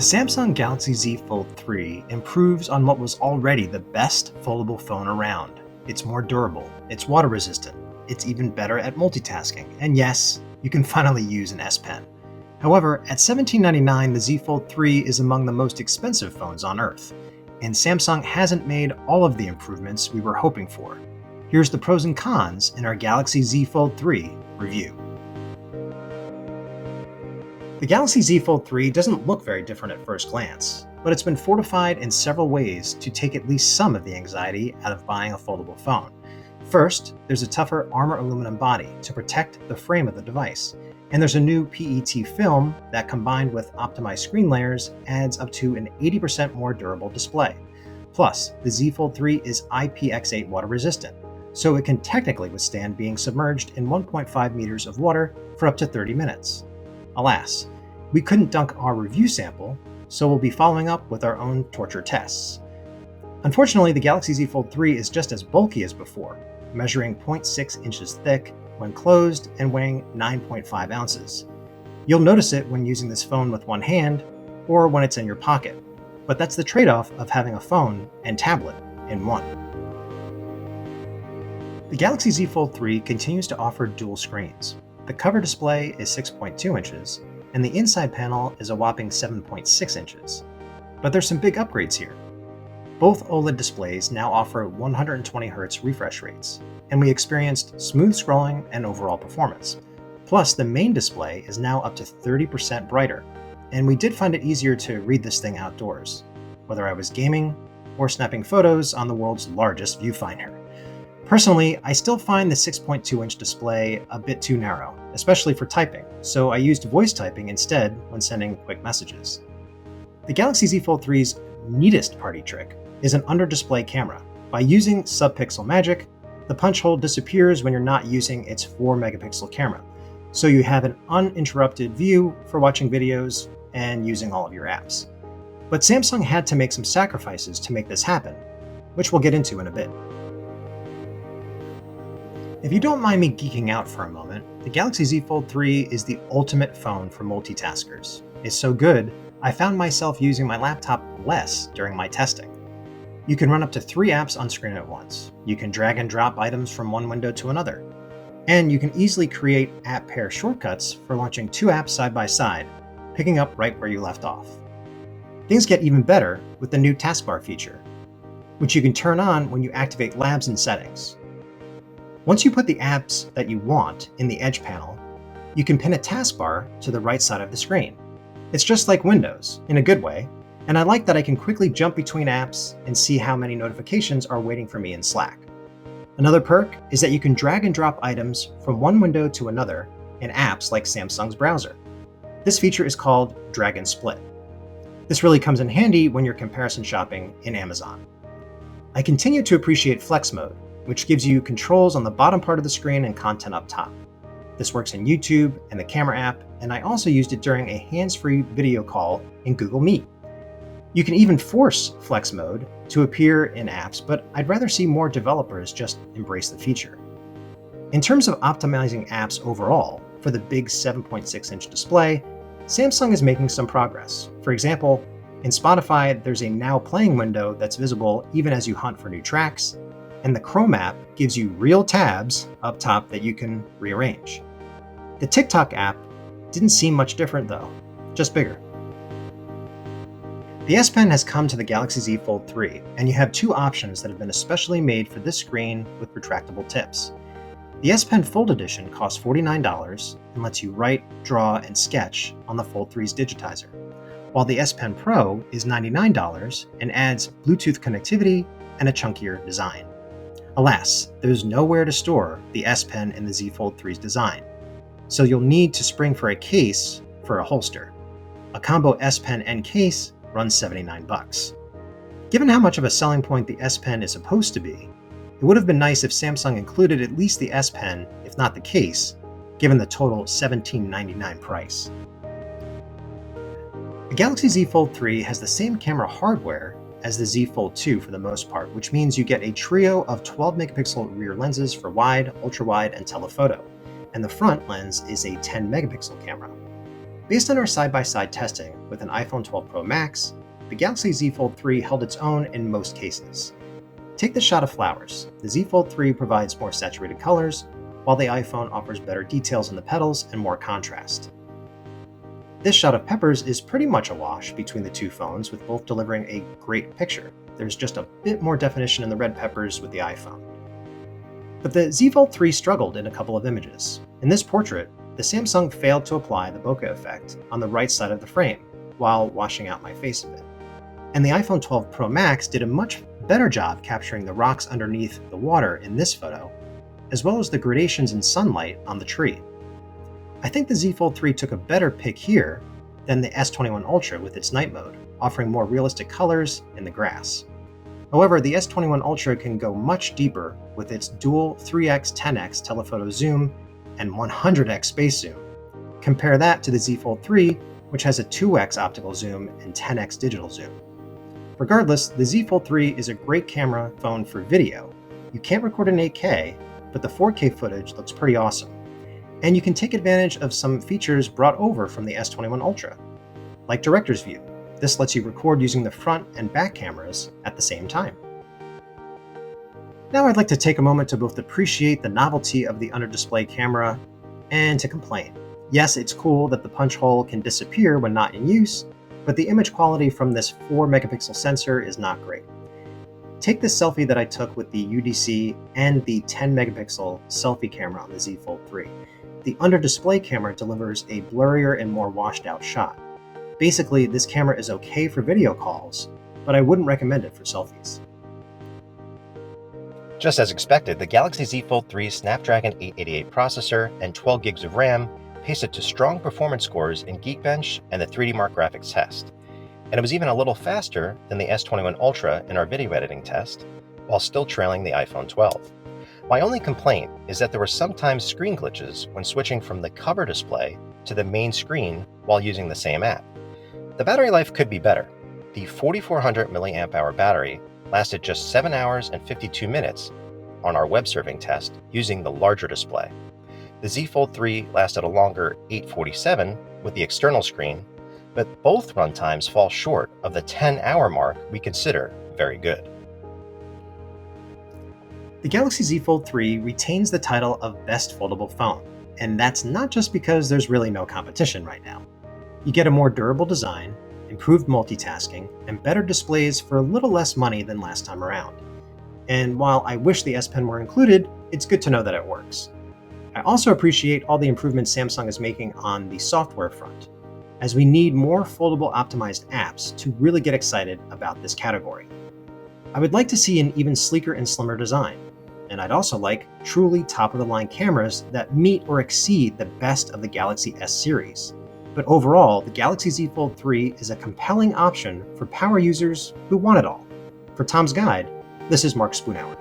The Samsung Galaxy Z Fold 3 improves on what was already the best foldable phone around. It's more durable, it's water resistant, it's even better at multitasking, and yes, you can finally use an S Pen. However, at $1799, the Z Fold 3 is among the most expensive phones on Earth, and Samsung hasn't made all of the improvements we were hoping for. Here's the pros and cons in our Galaxy Z Fold 3 review. The Galaxy Z Fold 3 doesn't look very different at first glance, but it's been fortified in several ways to take at least some of the anxiety out of buying a foldable phone. First, there's a tougher armor aluminum body to protect the frame of the device, and there's a new PET film that, combined with optimized screen layers, adds up to an 80% more durable display. Plus, the Z Fold 3 is IPX8 water resistant, so it can technically withstand being submerged in 1.5 meters of water for up to 30 minutes. Alas, we couldn't dunk our review sample, so we'll be following up with our own torture tests. Unfortunately, the Galaxy Z Fold 3 is just as bulky as before, measuring 0.6 inches thick when closed and weighing 9.5 ounces. You'll notice it when using this phone with one hand or when it's in your pocket, but that's the trade-off of having a phone and tablet in one. The Galaxy Z Fold 3 continues to offer dual screens. The cover display is 6.2 inches, and the inside panel is a whopping 7.6 inches. But there's some big upgrades here. Both OLED displays now offer 120Hz refresh rates, and we experienced smooth scrolling and overall performance. Plus, the main display is now up to 30% brighter, and we did find it easier to read this thing outdoors, whether I was gaming or snapping photos on the world's largest viewfinder. Personally, I still find the 6.2-inch display a bit too narrow, especially for typing, so I used voice typing instead when sending quick messages. The Galaxy Z Fold 3's neatest party trick is an under-display camera. By using sub-pixel magic, the punch hole disappears when you're not using its 4-megapixel camera, so you have an uninterrupted view for watching videos and using all of your apps. But Samsung had to make some sacrifices to make this happen, which we'll get into in a bit. If you don't mind me geeking out for a moment, the Galaxy Z Fold 3 is the ultimate phone for multitaskers. It's so good, I found myself using my laptop less during my testing. You can run up to 3 apps on screen at once. You can drag and drop items from one window to another. And you can easily create app pair shortcuts for launching 2 apps side by side, picking up right where you left off. Things get even better with the new taskbar feature, which you can turn on when you activate Labs and Settings. Once you put the apps that you want in the Edge panel, you can pin a taskbar to the right side of the screen. It's just like Windows, in a good way, and I like that I can quickly jump between apps and see how many notifications are waiting for me in Slack. Another perk is that you can drag and drop items from one window to another in apps like Samsung's browser. This feature is called Drag and Split. This really comes in handy when you're comparison shopping in Amazon. I continue to appreciate Flex Mode, which gives you controls on the bottom part of the screen and content up top. This works in YouTube and the camera app, and I also used it during a hands-free video call in Google Meet. You can even force Flex Mode to appear in apps, but I'd rather see more developers just embrace the feature. In terms of optimizing apps overall, for the big 7.6-inch display, Samsung is making some progress. For example, in Spotify, there's a Now Playing window that's visible even as you hunt for new tracks, and the Chrome app gives you real tabs up top that you can rearrange. The TikTok app didn't seem much different though, just bigger. The S Pen has come to the Galaxy Z Fold 3, and you have 2 options that have been especially made for this screen with retractable tips. The S Pen Fold Edition costs $49 and lets you write, draw, and sketch on the Fold 3's digitizer, while the S Pen Pro is $99 and adds Bluetooth connectivity and a chunkier design. Alas, there's nowhere to store the S Pen in the Z Fold 3's design, so you'll need to spring for a case for a holster. A combo S Pen and case runs $79. Given how much of a selling point the S Pen is supposed to be, it would have been nice if Samsung included at least the S Pen, if not the case, given the total $17.99 price. The Galaxy Z Fold 3 has the same camera hardware as the Z Fold 2 for the most part, which means you get a trio of 12-megapixel rear lenses for wide, ultra-wide, and telephoto, and the front lens is a 10-megapixel camera. Based on our side-by-side testing with an iPhone 12 Pro Max, the Galaxy Z Fold 3 held its own in most cases. Take the shot of flowers. The Z Fold 3 provides more saturated colors, while the iPhone offers better details in the petals and more contrast. This shot of peppers is pretty much a wash between the two phones, with both delivering a great picture. There's just a bit more definition in the red peppers with the iPhone. But the Z Fold 3 struggled in a couple of images. In this portrait, the Samsung failed to apply the bokeh effect on the right side of the frame, while washing out my face a bit. And the iPhone 12 Pro Max did a much better job capturing the rocks underneath the water in this photo, as well as the gradations in sunlight on the tree. I think the Z Fold 3 took a better pick here than the S21 Ultra with its night mode, offering more realistic colors in the grass. However, the S21 Ultra can go much deeper with its dual 3x 10x telephoto zoom and 100x space zoom. Compare that to the Z Fold 3, which has a 2x optical zoom and 10x digital zoom. Regardless, the Z Fold 3 is a great camera phone for video. You can't record in 8K, but the 4K footage looks pretty awesome. And you can take advantage of some features brought over from the S21 Ultra, like Director's View. This lets you record using the front and back cameras at the same time. Now I'd like to take a moment to both appreciate the novelty of the under-display camera and to complain. Yes, it's cool that the punch hole can disappear when not in use, but the image quality from this 4 megapixel sensor is not great. Take this selfie that I took with the UDC and the 10 megapixel selfie camera on the Z Fold 3. The under-display camera delivers a blurrier and more washed out shot. Basically, this camera is okay for video calls, but I wouldn't recommend it for selfies. Just as expected, the Galaxy Z Fold 3's Snapdragon 888 processor and 12 gigs of RAM paced to strong performance scores in Geekbench and the 3D Mark graphics test. And it was even a little faster than the S21 Ultra in our video editing test, while still trailing the iPhone 12. My only complaint is that there were sometimes screen glitches when switching from the cover display to the main screen while using the same app. The battery life could be better. The 4400 mAh battery lasted just 7 hours and 52 minutes on our web surfing test using the larger display. The Z Fold 3 lasted a longer 847 with the external screen, but both runtimes fall short of the 10-hour mark we consider very good. The Galaxy Z Fold 3 retains the title of Best Foldable Phone, and that's not just because there's really no competition right now. You get a more durable design, improved multitasking, and better displays for a little less money than last time around. And while I wish the S Pen were included, it's good to know that it works. I also appreciate all the improvements Samsung is making on the software front, as we need more foldable optimized apps to really get excited about this category. I would like to see an even sleeker and slimmer design, and I'd also like truly top-of-the-line cameras that meet or exceed the best of the Galaxy S series. But overall, the Galaxy Z Fold 3 is a compelling option for power users who want it all. For Tom's Guide, this is Mark Spoonhour.